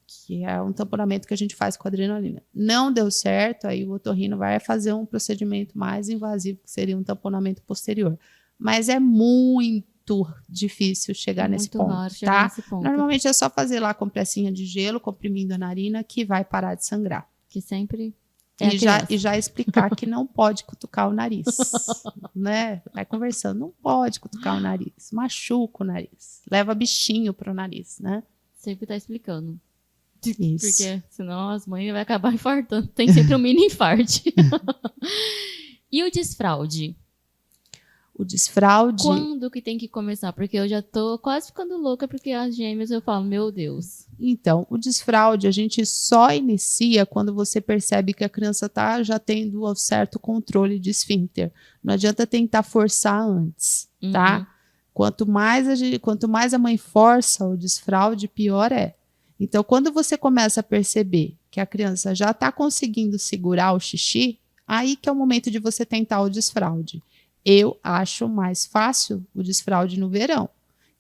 que é um tamponamento que a gente faz com adrenalina. Não deu certo, aí o otorrino vai fazer um procedimento mais invasivo, que seria um tamponamento posterior. Mas é muito difícil chegar nesse ponto, tá? Normalmente é só fazer lá a compressinha de gelo, comprimindo a narina, que vai parar de sangrar. Que sempre e já explicar que não pode cutucar o nariz, né? Vai conversando, não pode cutucar o nariz, machuca o nariz, leva bichinho pro nariz, né? Sempre tá explicando. Isso. Porque senão as mães vão acabar infartando. Tem sempre um mini infarte. E o desfraude? O desfraude... Quando que tem que começar? Porque eu já tô quase ficando louca, porque as gêmeas eu falo, meu Deus. Então, o desfraude a gente só inicia quando você percebe que a criança está já tendo um certo controle de esfíncter. Não adianta tentar forçar antes, tá? Quanto mais a mãe força o desfraude, pior é. Então, quando você começa a perceber que a criança já está conseguindo segurar o xixi, aí que é o momento de você tentar o desfraude. Eu acho mais fácil o desfraude no verão,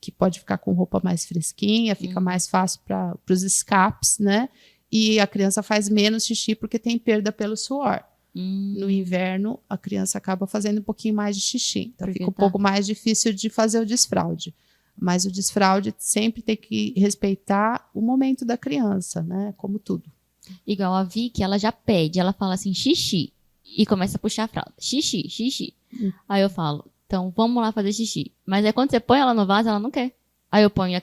que pode ficar com roupa mais fresquinha, fica mais fácil para os escapes, né? E a criança faz menos xixi porque tem perda pelo suor. No inverno, a criança acaba fazendo um pouquinho mais de xixi. Então, fica um pouco mais difícil de fazer o desfraude. Mas o desfraude sempre tem que respeitar o momento da criança, né? Como tudo. Igual a Vicky, ela já pede, ela fala assim, xixi. E começa a puxar a fralda. Xixi, xixi. Aí eu falo, então vamos lá fazer xixi. Mas aí quando você põe ela no vaso, ela não quer. Aí eu ponho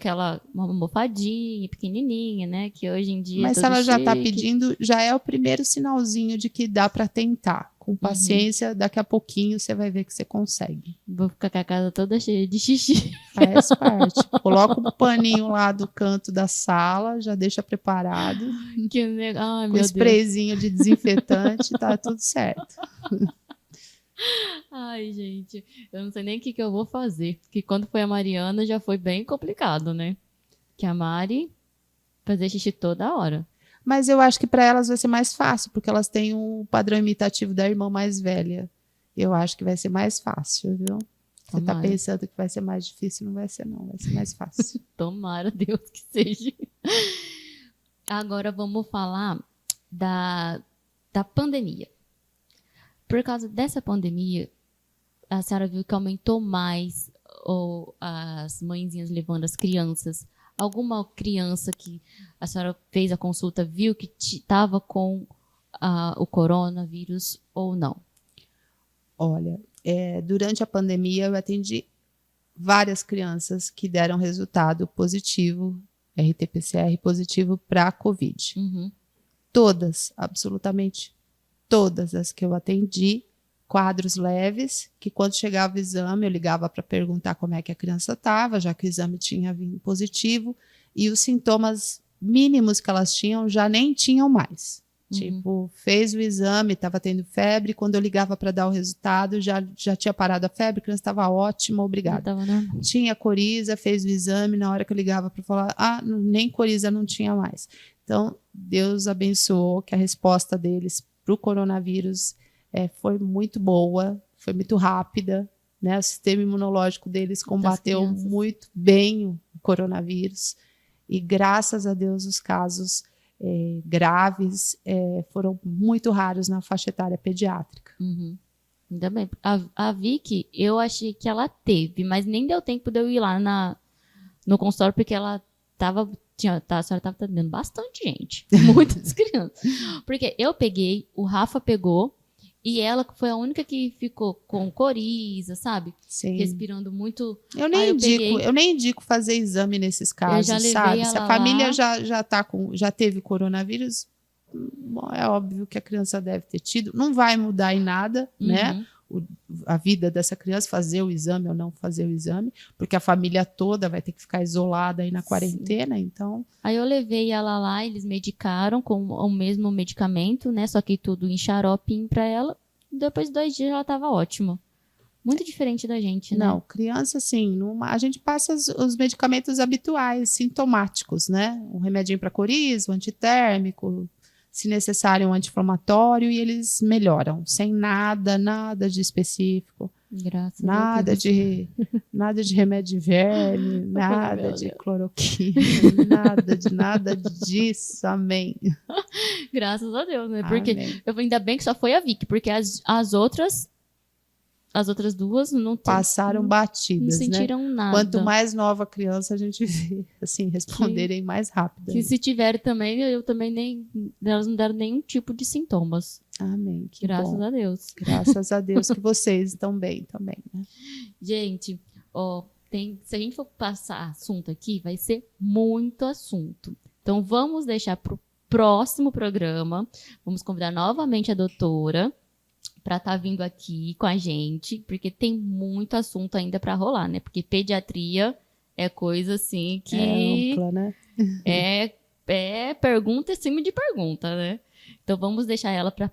uma almofadinha pequenininha, né? Que hoje em dia Mas é se ela já tá chique. pedindo, já é o primeiro sinalzinho de que dá para tentar. Com paciência, daqui a pouquinho você vai ver que você consegue. Vou ficar com a casa toda cheia de xixi. Faz parte. Coloca um paninho lá do canto da sala, já deixa preparado. Que legal. Ai, Com meu Deus. sprayzinho de desinfetante, tá tudo certo. Ai, gente, eu não sei nem o que eu vou fazer. Porque quando foi a Mariana já foi bem complicado, né? Que a Mari fazia xixi toda hora. Mas eu acho que para elas vai ser mais fácil, porque elas têm um padrão imitativo da irmã mais velha. Eu acho que vai ser mais fácil, viu? Você tá Tomara. pensando que vai ser mais difícil, não vai ser não, vai ser mais fácil. Tomara, Deus, que seja. Agora vamos falar da pandemia. Por causa dessa pandemia, a senhora viu que aumentou mais as mãezinhas levando as crianças. Alguma criança que a senhora fez a consulta viu que estava com o coronavírus ou não? Olha, durante a pandemia eu atendi várias crianças que deram resultado positivo, RT-PCR positivo para a Covid. Todas, absolutamente todas as que eu atendi, quadros leves, que quando chegava o exame eu ligava para perguntar como é que a criança estava, já que o exame tinha vindo positivo, e os sintomas mínimos que elas tinham já nem tinham mais. Tipo, fez o exame, estava tendo febre, quando eu ligava para dar o resultado, já tinha parado a febre, a criança estava ótima, obrigada. Tinha coriza, fez o exame, na hora que eu ligava para falar, nem coriza não tinha mais. Então, Deus abençoou que a resposta deles para o coronavírus foi muito boa, foi muito rápida, né? O sistema imunológico deles combateu muito bem o coronavírus e graças a Deus os casos graves foram muito raros na faixa etária pediátrica. Ainda bem. A Vicky, eu achei que ela teve, mas nem deu tempo de eu ir lá no consultório porque ela estava... a senhora estava atendendo bastante gente, muitas crianças. Porque eu peguei, o Rafa pegou, e ela foi a única que ficou com coriza, sabe? Sim. Respirando muito. Eu nem indico fazer exame nesses casos, sabe? Se a família já teve coronavírus, é óbvio que a criança deve ter tido. Não vai mudar em nada, né? A vida dessa criança, fazer o exame ou não fazer o exame, porque a família toda vai ter que ficar isolada aí na quarentena, então... Aí eu levei ela lá, eles medicaram com o mesmo medicamento, né, só que tudo em xaropinho pra ela, depois de 2 dias ela tava ótima. Muito diferente da gente, né? Não, criança, assim, a gente passa os medicamentos habituais, sintomáticos, né? Um remedinho para coriza, um antitérmico, se necessário um anti-inflamatório, e eles melhoram, sem nada de específico. Graças a Deus. Nada de remédio de verme, nada de cloroquina, nada disso, amém. Graças a Deus, né? Amém. Porque ainda bem que só foi a Vicky, porque as outras duas não passaram batidas, não sentiram nada. Quanto mais nova a criança, a gente vê, assim, responderem mais rápido. Que se tiver também, elas não deram nenhum tipo de sintomas. Amém. Que Graças bom. a Deus. Graças a Deus que vocês estão bem também, né? Gente, se a gente for passar assunto aqui, vai ser muito assunto. Então, vamos deixar para o próximo programa. Vamos convidar novamente a doutora para estar vindo aqui com a gente, porque tem muito assunto ainda para rolar, né? Porque pediatria é coisa assim que... É ampla, né? É pergunta em cima de pergunta, né? Então, vamos deixar ela para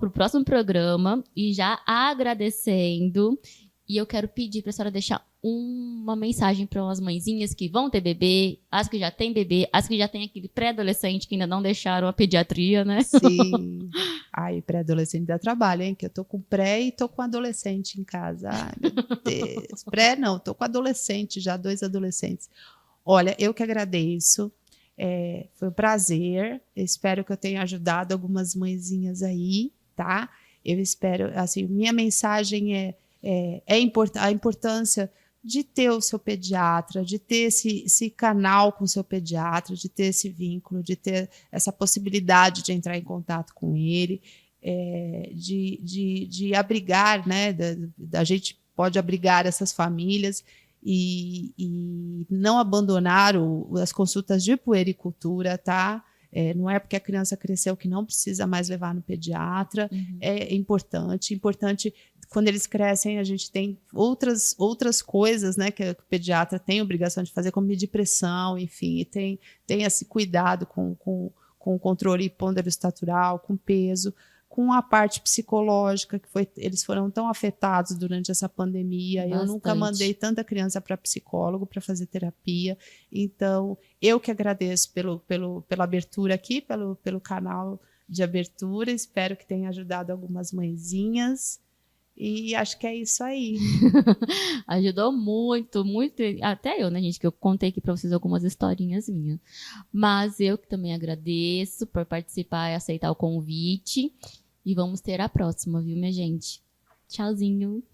o próximo programa e já agradecendo E eu quero pedir para a senhora deixar uma mensagem para umas mãezinhas que vão ter bebê, as que já têm bebê, as que já têm aquele pré-adolescente que ainda não deixaram a pediatria, né? Sim. Ai, pré-adolescente dá trabalho, hein? Que eu tô com pré e tô com adolescente em casa. Ai, meu Deus. Pré não, tô com adolescente, já 2 adolescentes. Olha, eu que agradeço. Foi um prazer. Eu espero que eu tenha ajudado algumas mãezinhas aí, tá? Eu espero, assim, minha mensagem a importância de ter o seu pediatra, de ter esse canal com o seu pediatra, de ter esse vínculo, de ter essa possibilidade de entrar em contato com ele, de abrigar, né? A gente pode abrigar essas famílias e não abandonar as consultas de puericultura, tá? Não é porque a criança cresceu que não precisa mais levar no pediatra. É importante quando eles crescem, a gente tem outras coisas, né, que o pediatra tem obrigação de fazer, como medir pressão, enfim, e tem esse cuidado com o controle ponderostatural, com peso, com a parte psicológica, eles foram tão afetados durante essa pandemia. Bastante. Eu nunca mandei tanta criança para psicólogo para fazer terapia. Então, eu que agradeço pela abertura aqui, pelo canal de abertura. Espero que tenha ajudado algumas mãezinhas. E acho que é isso aí. Ajudou muito, muito. Até eu, né, gente, que eu contei aqui para vocês algumas historinhas minhas. Mas eu que também agradeço por participar e aceitar o convite. E vamos ter a próxima, viu, minha gente? Tchauzinho.